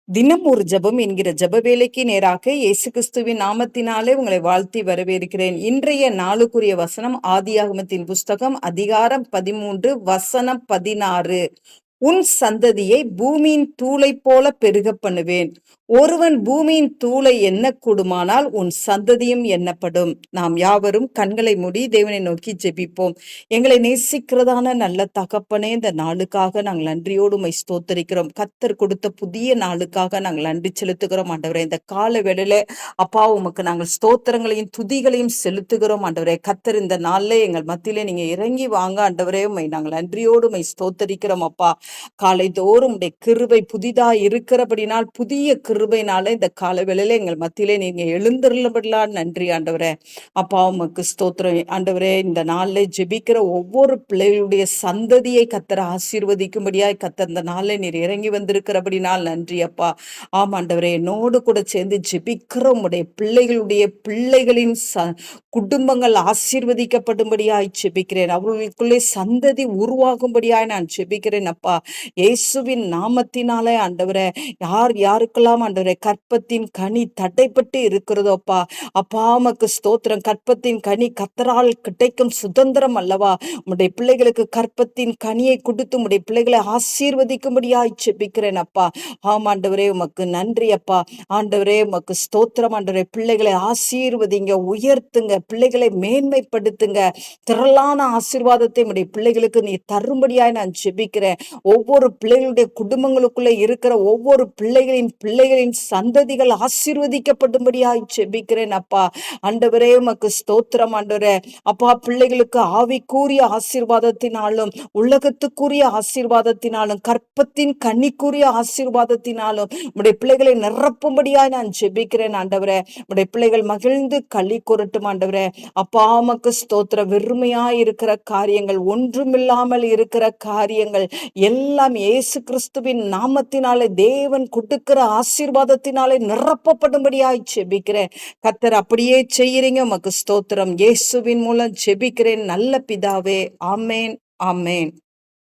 தினம் ஒரு ஜெபம் என்கிற ஜெப வேலைக்கு நேராக இயேசு கிறிஸ்துவின் நாமத்தினாலே உங்களை வாழ்த்தி வரவேற்கிறேன். இன்றைய நாளுக்குரிய வசனம் ஆதியாகமத்தின் புஸ்தகம் அதிகாரம் 13 வசனம் 16. உன் சந்ததியை பூமியின் தூளைப் போல பெருக பண்ணுவேன். ஒருவன் பூமியின் தூளை எண்ணக்கூடுமானால் உன் சந்ததியும் எண்ணப்படும். நாம் யாவரும் கண்களை மூடி தேவனை நோக்கி ஜெபிப்போம். எங்களை நேசிக்கிறதான நல்ல தகப்பனே, இந்த நாளுக்காக நாங்கள் நன்றியோடு உம்மை ஸ்தோத்தரிக்கிறோம். கர்த்தர் கொடுத்த புதிய நாளுக்காக நாங்கள் நன்றி செலுத்துகிறோம் ஆண்டவரே. இந்த கால வேளையில அப்பா உமக்கு நாங்கள் ஸ்தோத்திரங்களையும் துதிகளையும் செலுத்துகிறோம் ஆண்டவரே. கர்த்தர் இந்த நாள்ல எங்கள் மத்தியிலே நீங்க இறங்கி வாங்க ஆண்டவரே. உம்மை நாங்கள் நன்றியோடு உம்மை ஸ்தோத்தரிக்கிறோம் அப்பா. காலை தோறும் உடைய கிருபை புதிதா இருக்கிறபடினால் புதிய கிருபைனால இந்த கால வேளையில எங்கள் மத்தியிலே நீங்க எழுந்திருளபடிலாம் நன்றி ஆண்டவரே. அப்பா உமக்கு ஸ்தோத்திரம் ஆண்டவரே. இந்த நாள்ல ஜெபிக்கிற ஒவ்வொரு பிள்ளைகளுடைய சந்ததியை கர்த்தர் ஆசீர்வதிக்கும்படியாய் கர்த்தர் இந்த நாள்ல நீர் இறங்கி வந்திருக்கிறபடினால் நன்றி அப்பா. ஆமாண்டவரே, என்னோடு கூட சேர்ந்து ஜெபிக்கிற உம்முடைய பிள்ளைகளுடைய பிள்ளைகளின் குடும்பங்கள் ஆசீர்வதிக்கப்படும்படியாய் ஜெபிக்கிறேன். அவர்களுக்குள்ளே சந்ததி உருவாகும்படியாய் நான் ஜெபிக்கிறேன் அப்பா. இயேசுவின் நாமத்தினாலே ஆண்டவரே, யார் யாருக்கெல்லாம் ஆண்டவரே கற்பத்தின் கனி தடைப்பட்டு இருக்கிறதோ அப்பா, அப்பா உமக்கு ஸ்தோத்திரம். கற்பத்தின் கனி கர்த்தரால் கிடைக்கும் சுதந்திரம் அல்லவா. உம்முடைய பிள்ளைகளுக்கு கற்பத்தின் கனியை கொடுத்து உம்முடைய பிள்ளைகளை ஆசீர்வதிக்கும்படியாய் ஜெபிக்கிறேன் அப்பா. ஆமாண்டவரே, உமக்கு நன்றி அப்பா. ஆண்டவரே உமக்கு ஸ்தோத்திரம் ஆண்டவரே. பிள்ளைகளை ஆசீர்வதிங்க, உயர்த்துங்க, பிள்ளைகளை மேன்மைப்படுத்துங்க. திரளான ஆசீர்வாதத்தை உம்முடைய பிள்ளைகளுக்கு நீ தரும்படியாய் நான் ஜெபிக்கிறேன். ஒவ்வொரு பிள்ளைகளுடைய குடும்பங்களுக்குள்ள இருக்கிற ஒவ்வொரு பிள்ளைகளின் சந்ததிகள் ஆசீர்வதிக்கப்படும்படியாய் ஜெபிக்கிறேன் அப்பா. ஆண்டவரே உமக்கு ஸ்தோத்திரம் ஆண்டவரே. அப்பா, பிள்ளைகளுக்கு ஆவிக்குரிய ஆசீர்வாதத்தினாலும் உலகத்துக்குரிய ஆசீர்வாதத்தினாலும் கற்பத்தின் கன்னிக்குரிய ஆசீர்வாதத்தினாலும் உடைய பிள்ளைகளை நிரப்பும்படியாய் நான் ஜெபிக்கிறேன் ஆண்டவரே. உடைய பிள்ளைகள் மகிழ்ந்து களி கூறட்டும் ஆண்டவரே. அப்பா உமக்கு ஸ்தோத்திரம். வெறுமையாய் இருக்கிற காரியங்கள், ஒன்றுமில்லாமல் இருக்கிற காரியங்கள் எல்லாம் இயேசு கிறிஸ்துவின் நாமத்தினாலே தேவன் கொடுக்கிற ஆசீர்வாதத்தினாலே நிரப்பப்படும்படியாய் ஜெபிக்கிறேன். கர்த்தர் அப்படியே செய்யறீங்க. உமக்கு ஸ்தோத்திரம். இயேசுவின் மூலம் ஜெபிக்கிறேன் நல்ல பிதாவே. ஆமேன், ஆமேன்.